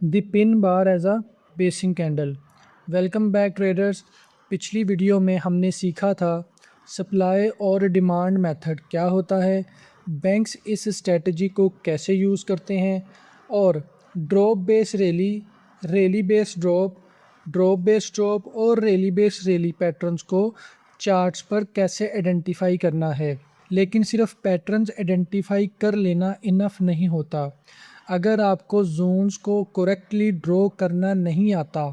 The pin bar as a basic candle. Welcome back traders. पिछली video में हमने सीखा था सप्लाई और डिमांड मेथड क्या होता है, बैंक्स इस स्ट्रेटजी को कैसे यूज़ करते हैं और drop base rally, rally base drop, drop base drop और रैली बेस रैली पैटर्न्स को चार्ट्स पर कैसे आइडेंटिफाई करना है। लेकिन सिर्फ पैटर्न्स आइडेंटिफाई कर लेना इनफ नहीं होता। अगर आपको जोन्स को करेक्टली ड्रॉ करना नहीं आता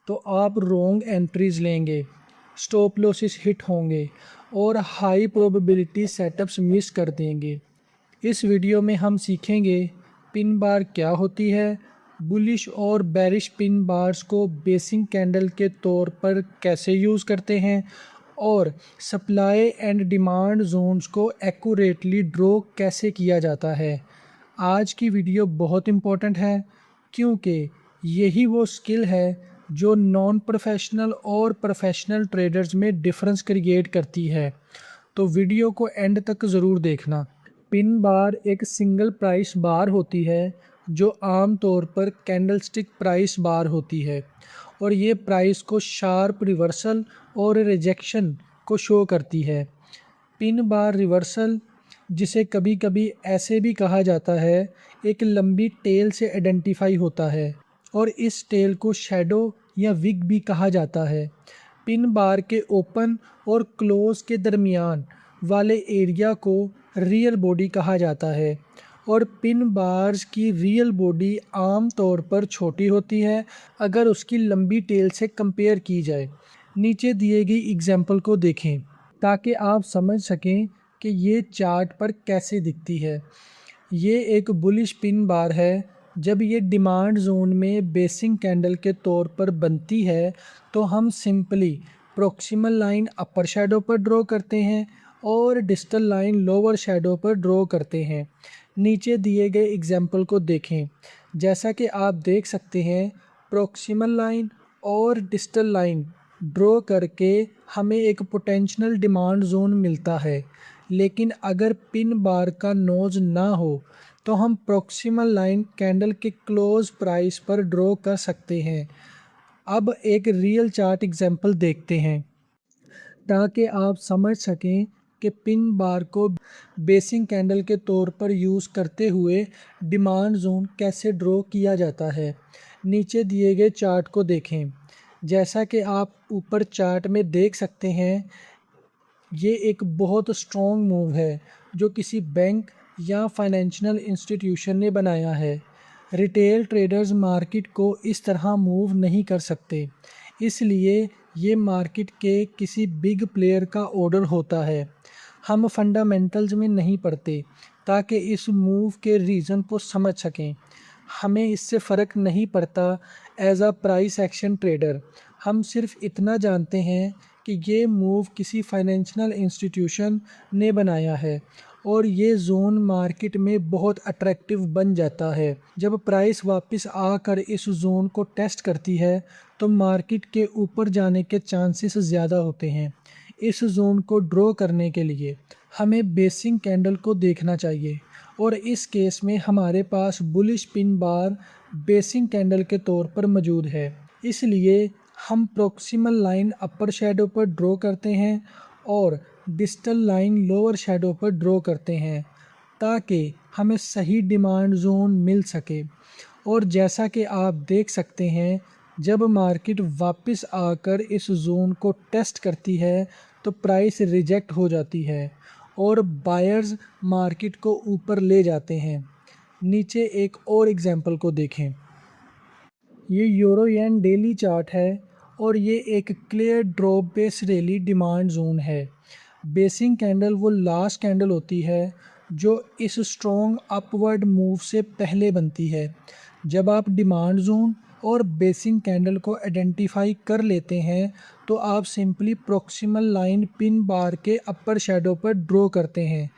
तो आप रॉन्ग एंट्रीज लेंगे, स्टॉप लॉसेस हिट होंगे और हाई प्रोबेबिलिटी सेटअप्स मिस कर देंगे। इस वीडियो में हम सीखेंगे पिन बार क्या होती है, बुलिश और बेरिश पिन बार्स को बेसिक कैंडल के तौर पर कैसे यूज़ करते हैं और सप्लाई एंड डिमांड जोन्स को एक्यूरेटली ड्रॉ कैसे किया जाता है। आज की वीडियो बहुत इम्पोर्टेंट है क्योंकि यही वो स्किल है जो नॉन प्रोफेशनल और प्रोफेशनल ट्रेडर्स में डिफरेंस क्रिएट करती है। तो वीडियो को एंड तक ज़रूर देखना। पिन बार एक सिंगल प्राइस बार होती है जो आम तौर पर कैंडलस्टिक प्राइस बार होती है और ये प्राइस को शार्प रिवर्सल और रिजेक्शन को शो करती है। पिन बार रिवर्सल, जिसे कभी कभी ऐसे भी कहा जाता है, एक लंबी टेल से आइडेंटिफाई होता है और इस टेल को शैडो या विग भी कहा जाता है। पिन बार के ओपन और क्लोज के दरमियान वाले एरिया को रियल बॉडी कहा जाता है और पिन बार्स की रियल बॉडी आम तौर पर छोटी होती है अगर उसकी लंबी टेल से कंपेयर की जाए। नीचे दिए गई एग्जांपल को देखें ताकि आप समझ सकें कि ये चार्ट पर कैसे दिखती है। ये एक बुलिश पिन बार है। जब ये डिमांड जोन में बेसिक कैंडल के तौर पर बनती है तो हम simply proximal line upper shadow पर ड्रॉ करते हैं और डिस्टल लाइन लोअर शैडो पर ड्रॉ करते हैं। नीचे दिए गए एग्जांपल को देखें। जैसा कि आप देख सकते हैं, प्रोक्सिमल लाइन और डिस्टल लाइन ड्रॉ करके हमें एक पोटेंशियल डिमांड जोन मिलता है। लेकिन अगर पिन बार का नोज ना हो तो हम प्रोक्सिमल लाइन कैंडल के क्लोज प्राइस पर ड्रॉ कर सकते हैं। अब एक रियल चार्ट एग्जांपल देखते हैं ताकि आप समझ सकें कि पिन बार को बेसिक कैंडल के तौर पर यूज़ करते हुए डिमांड जोन कैसे ड्रॉ किया जाता है। नीचे दिए गए चार्ट को देखें। जैसा कि आप ऊपर चार्ट में देख सकते हैं, ये एक बहुत स्ट्रॉन्ग मूव है जो किसी बैंक या फाइनेंशियल इंस्टीट्यूशन ने बनाया है। रिटेल ट्रेडर्स मार्केट को इस तरह मूव नहीं कर सकते, इसलिए ये मार्केट के किसी बिग प्लेयर का ऑर्डर होता है। हम फंडामेंटल्स में नहीं पढ़ते ताकि इस मूव के रीज़न को समझ सकें। हमें इससे फ़र्क नहीं पड़ता as a price action trader. हम सिर्फ इतना जानते हैं कि ये मूव किसी फाइनेंशियल इंस्टीट्यूशन ने बनाया है और ये जोन मार्केट में बहुत अट्रैक्टिव बन जाता है। जब प्राइस वापस आकर इस जोन को टेस्ट करती है तो मार्केट के ऊपर जाने के चांसेस ज़्यादा होते हैं। इस जोन को ड्रॉ करने के लिए हमें बेसिक कैंडल को देखना चाहिए और इस केस में हमारे पास bullish pin bar basic candle के तौर पर मौजूद है। इसलिए हम प्रोक्सिमल लाइन अपर शैडो पर ड्रॉ करते हैं और डिस्टल लाइन लोअर शैडो पर ड्रॉ करते हैं ताकि हमें सही डिमांड जोन मिल सके। और जैसा कि आप देख सकते हैं, जब मार्केट वापस आकर इस जोन को टेस्ट करती है तो प्राइस रिजेक्ट हो जाती है और बायर्स मार्केट को ऊपर ले जाते हैं। नीचे एक और एग्जांपल को देखें। ये यूरो येन डेली चार्ट है और ये एक clear drop base rally demand zone है। बेसिक कैंडल वो लास्ट कैंडल होती है जो इस स्ट्रॉन्ग अपवर्ड मूव से पहले बनती है। जब आप डिमांड जोन और बेसिक कैंडल को आइडेंटिफाई कर लेते हैं तो आप simply proximal line pin bar के अपर शैडो पर ड्रॉ करते हैं।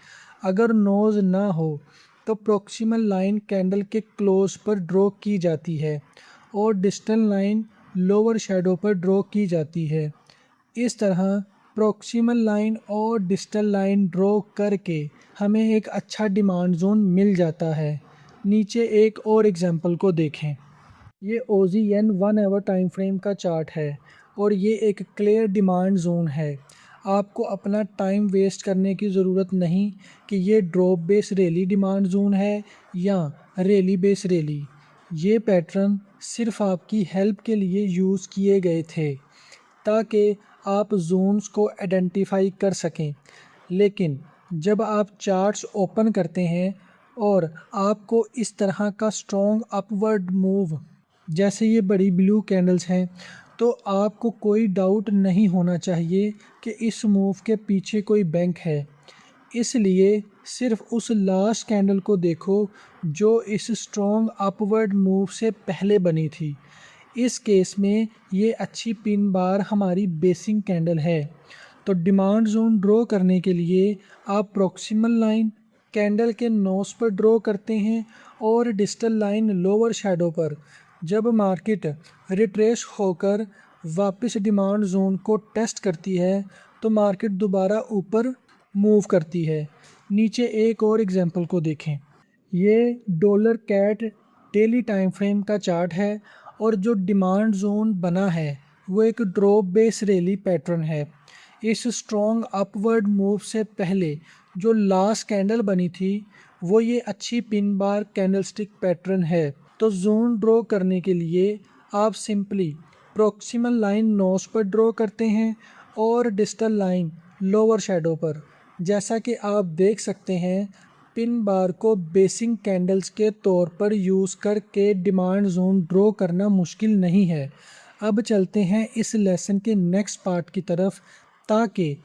अगर नोज ना हो तो प्रोक्सिमल लाइन कैंडल के क्लोज पर ड्रॉ की जाती है और डिस्टल लाइन लोअर शैडो पर ड्रॉ की जाती है। इस तरह प्रोक्सिमल लाइन और डिस्टल लाइन ड्रॉ करके हमें एक अच्छा डिमांड जोन मिल जाता है। नीचे एक और एग्जांपल को देखें। ये OZN 1 आवर टाइम फ्रेम का चार्ट है और ये एक क्लियर डिमांड जोन है। आपको अपना टाइम वेस्ट करने की ज़रूरत नहीं कि ये drop base rally demand zone है या रैली बेस रैली। ये पैटर्न सिर्फ आपकी हेल्प के लिए यूज़ किए गए थे ताकि आप जोन्स को आइडेंटिफाई कर सकें। लेकिन जब आप चार्ट्स ओपन करते हैं और आपको इस तरह का स्ट्रॉन्ग अपवर्ड मूव जैसे ये बड़ी ब्लू कैंडल्स हैं, तो आपको कोई डाउट नहीं होना चाहिए कि इस मूव के पीछे कोई बैंक है। इसलिए सिर्फ उस लास्ट कैंडल को देखो जो इस स्ट्रॉन्ग अपवर्ड मूव से पहले बनी थी। इस केस में ये अच्छी पिन बार हमारी बेसिक कैंडल है। तो डिमांड जोन ड्रॉ करने के लिए आप प्रॉक्सिमल लाइन कैंडल के नोस पर ड्रॉ करते हैं और डिजिटल लाइन लोअर शैडो पर। जब मार्केट रिट्रेस होकर वापस डिमांड जोन को टेस्ट करती है तो मार्केट दोबारा ऊपर मूव करती है। नीचे एक और एग्जांपल को देखें। ये dollar CAD daily time frame का चार्ट है और जो डिमांड जोन बना है वो एक ड्रॉप बेस रैली पैटर्न है। इस स्ट्रॉन्ग अपवर्ड मूव से पहले जो लास्ट कैंडल बनी थी वो ये अच्छी पिन बार कैंडलस्टिक पैटर्न है। तो जोन ड्रॉ करने के लिए आप सिंपली प्रॉक्सिमल लाइन नोस पर ड्रॉ करते हैं और डिजिटल लाइन लोअर शैडो पर। जैसा कि आप देख सकते हैं पिन बार को बेसिक कैंडल्स के तौर पर यूज़ करके डिमांड जोन ड्रॉ करना मुश्किल नहीं है। अब चलते हैं इस लेसन के नेक्स्ट पार्ट की तरफ ताकि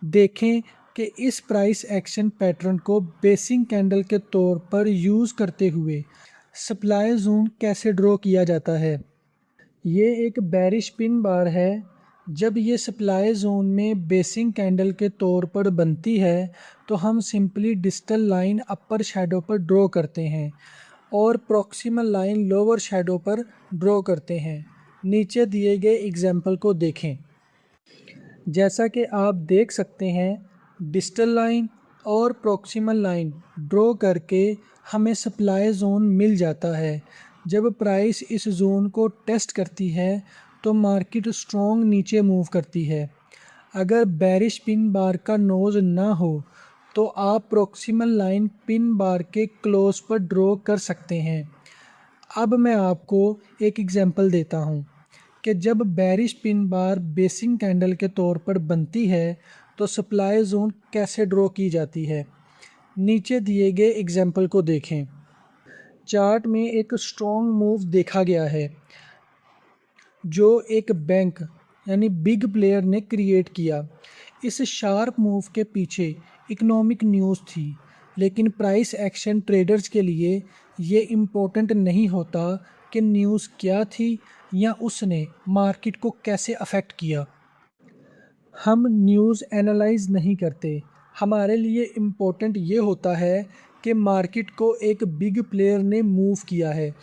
देखें कि इस प्राइस एक्शन पैटर्न को बेसिक कैंडल के तौर पर यूज़ करते हुए सप्लाई जोन कैसे ड्रॉ किया जाता है। ये एक बेरिश पिन बार है। जब ये सप्लाई जोन में बेसिक कैंडल के तौर पर बनती है तो हम simply digital line upper shadow पर ड्रॉ करते हैं और प्रॉक्सिमल लाइन लोअर शैडो पर ड्रॉ करते हैं। नीचे दिए गए एग्जाम्पल को देखें। जैसा कि आप देख सकते हैं डिजिटल लाइन और प्रॉक्सिमल लाइन ड्रॉ करके हमें सप्लाई जोन मिल जाता है। जब प्राइस इस जोन को टेस्ट करती है तो मार्केट स्ट्रॉन्ग नीचे मूव करती है। अगर बेरिश पिन बार का नोज ना हो तो आप प्रॉक्सिमल लाइन पिन बार के क्लोज पर ड्रॉ कर सकते हैं। अब मैं आपको एक एग्जांपल देता हूँ कि जब bearish pin bar basic candle के तौर पर बनती है तो सप्लाई जोन कैसे ड्रॉ की जाती है। नीचे दिए गए एग्जांपल को देखें। चार्ट में एक स्ट्रॉन्ग मूव देखा गया है जो एक बैंक यानी बिग प्लेयर ने क्रिएट किया। इस शार्प मूव के पीछे इकोनॉमिक न्यूज़ थी, लेकिन प्राइस एक्शन ट्रेडर्स के लिए ये इम्पोर्टेंट नहीं होता कि न्यूज़ क्या थी या उसने मार्केट को कैसे अफेक्ट किया। हम न्यूज़ एनालाइज नहीं करते। हमारे लिए इम्पोर्टेंट ये होता है कि मार्केट को एक बिग प्लेयर ने मूव किया है।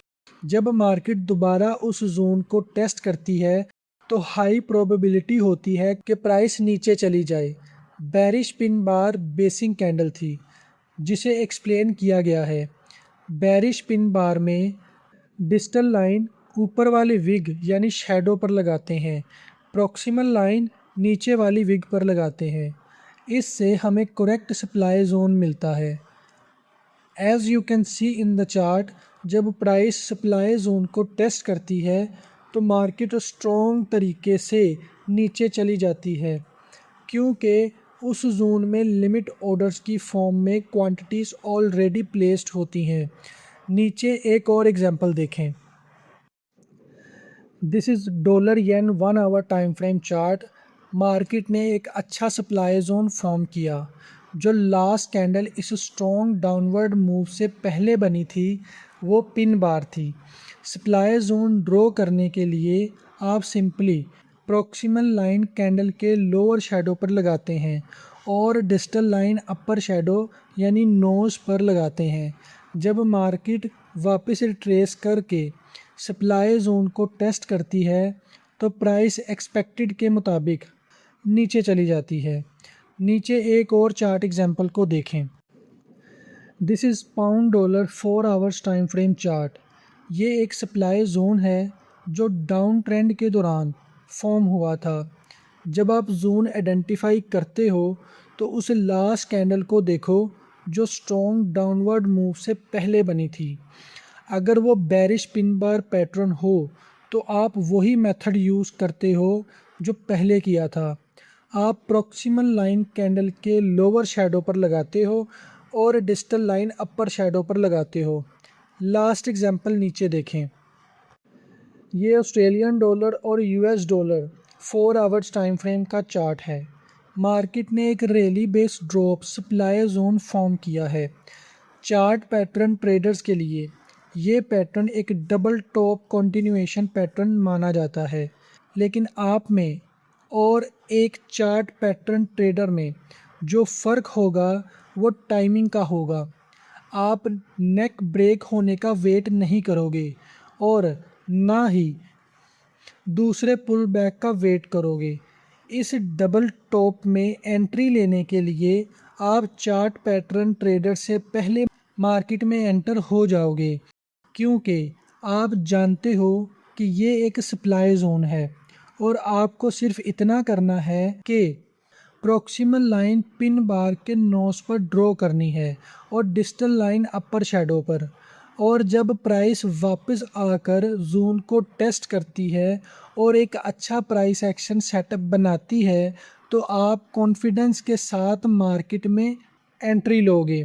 जब मार्केट दोबारा उस जोन को टेस्ट करती है तो हाई प्रोबेबिलिटी होती है कि प्राइस नीचे चली जाए। Bearish pin bar basic candle थी जिसे एक्सप्लेन किया गया है। बेरिश पिन बार में डिजिटल लाइन ऊपर वाली विग यानी शैडो पर लगाते हैं, प्रॉक्सिमल लाइन नीचे वाली विग पर लगाते हैं। इससे हमें करेक्ट सप्लाई जोन मिलता है। As you can see in the chart, जब प्राइस सप्लाई जोन को टेस्ट करती है तो मार्केट स्ट्रॉन्ग तरीके से नीचे चली जाती है क्योंकि उस जोन में लिमिट ऑर्डर्स की फॉर्म में क्वांटिटीज़ ऑलरेडी प्लेस्ड होती हैं। नीचे एक और एग्जांपल देखें। This is dollar yen 1 hour time frame chart. Market ने एक अच्छा सप्लाई जोन फॉर्म किया। जो लास्ट कैंडल इस स्ट्रॉन्ग डाउनवर्ड मूव से पहले बनी थी वो पिन बार थी। सप्लाई जोन ड्रॉ करने के लिए आप सिंपली प्रॉक्सिमल लाइन कैंडल के लोअर शैडो पर लगाते हैं और डिजिटल लाइन अपर शैडो यानी नोज पर लगाते हैं। जब मार्केट वापस रिट्रेस करके सप्लाई जोन को टेस्ट करती है तो प्राइस एक्सपेक्टेड के मुताबिक नीचे चली जाती है। नीचे एक और चार्ट एग्जांपल को देखें। This is pound dollar 4 hours time frame chart. ये एक सप्लाई जोन है जो डाउन ट्रेंड के दौरान फॉर्म हुआ था। जब आप जोन आइडेंटिफाई करते हो तो उस लास्ट कैंडल को देखो जो स्ट्रॉन्ग डाउनवर्ड मूव से पहले बनी थी। अगर वो बेरिश पिन बार पैटर्न हो तो आप वही मेथड यूज़ करते हो जो पहले किया था। आप प्रॉक्सिमल लाइन कैंडल के लोअर शैडो पर लगाते हो और डिजिटल लाइन अपर शैडो पर लगाते हो। लास्ट एग्जांपल नीचे देखें। ये ऑस्ट्रेलियन डॉलर और US dollar 4 hours time frame का चार्ट है। मार्केट ने एक rally based drop supply zone form किया है। चार्ट पैटर्न ट्रेडर्स के लिए ये पैटर्न एक डबल टॉप कंटिन्यूएशन पैटर्न माना जाता है, लेकिन आप में और एक चार्ट पैटर्न ट्रेडर में जो फ़र्क होगा वो टाइमिंग का होगा। आप नेक ब्रेक होने का वेट नहीं करोगे और ना ही दूसरे पुल बैक का वेट करोगे। इस डबल टॉप में एंट्री लेने के लिए आप चार्ट पैटर्न ट्रेडर से पहले मार्केट में एंटर हो जाओगे, क्योंकि आप जानते हो कि ये एक सप्लाई जोन है और आपको सिर्फ इतना करना है कि प्रॉक्सिमल लाइन पिन बार के नोस पर ड्रॉ करनी है और डिजिटल लाइन अपर शैडो पर। और जब प्राइस वापस आकर जोन को टेस्ट करती है और एक अच्छा प्राइस एक्शन सेटअप बनाती है तो आप कॉन्फिडेंस के साथ मार्केट में एंट्री लोगे।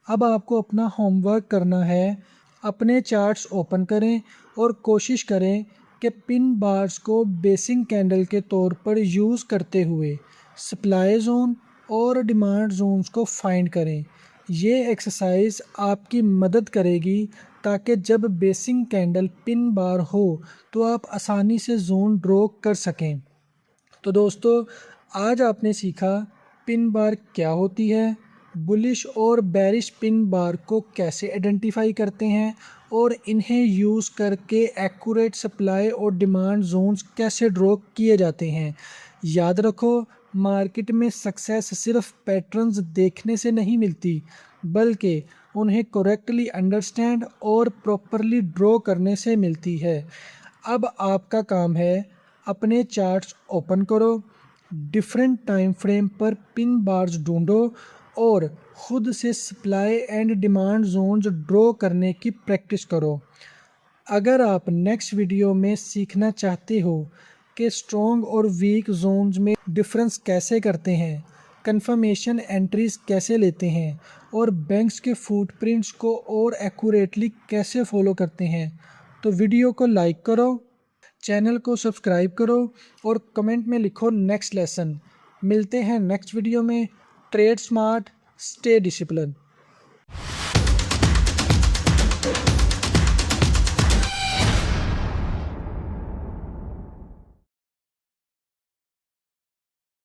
अब आपको अपना होमवर्क करना है। अपने चार्ट्स ओपन करें और कोशिश करें कि पिन बार्स को बेसिक कैंडल के तौर पर यूज़ करते हुए सप्लाई जोन और डिमांड जोन्स को फाइंड करें। ये एक्सरसाइज आपकी मदद करेगी ताकि जब बेसिक कैंडल पिन बार हो तो आप आसानी से जोन ड्रॉ कर सकें। तो दोस्तों, आज आपने सीखा पिन बार क्या होती है, बुलिश और बेरिश पिन बार को कैसे आइडेंटिफाई करते हैं और इन्हें यूज़ करके एक्यूरेट सप्लाई और डिमांड जोन्स कैसे ड्रॉ किए जाते हैं। याद रखो, मार्केट में सक्सेस सिर्फ पैटर्न्स देखने से नहीं मिलती, बल्कि उन्हें करेक्टली अंडरस्टैंड और प्रॉपरली ड्रॉ करने से मिलती है। अब आपका काम है अपने चार्ट्स ओपन करो, डिफरेंट टाइम फ्रेम पर पिन बार्स ढूंढो और ख़ुद से supply and demand zones draw करने की प्रैक्टिस करो। अगर आप नेक्स्ट वीडियो में सीखना चाहते हो कि स्ट्रॉन्ग और वीक जोन्स में डिफरेंस कैसे करते हैं, कंफर्मेशन एंट्रीज कैसे लेते हैं और बैंक्स के फुटप्रिंट्स को और एक्यूरेटली कैसे फॉलो करते हैं, तो वीडियो को लाइक करो, चैनल को सब्सक्राइब करो और कमेंट में लिखो नेक्स्ट लेसन। मिलते हैं नेक्स्ट वीडियो में। Trade smart, stay discipline.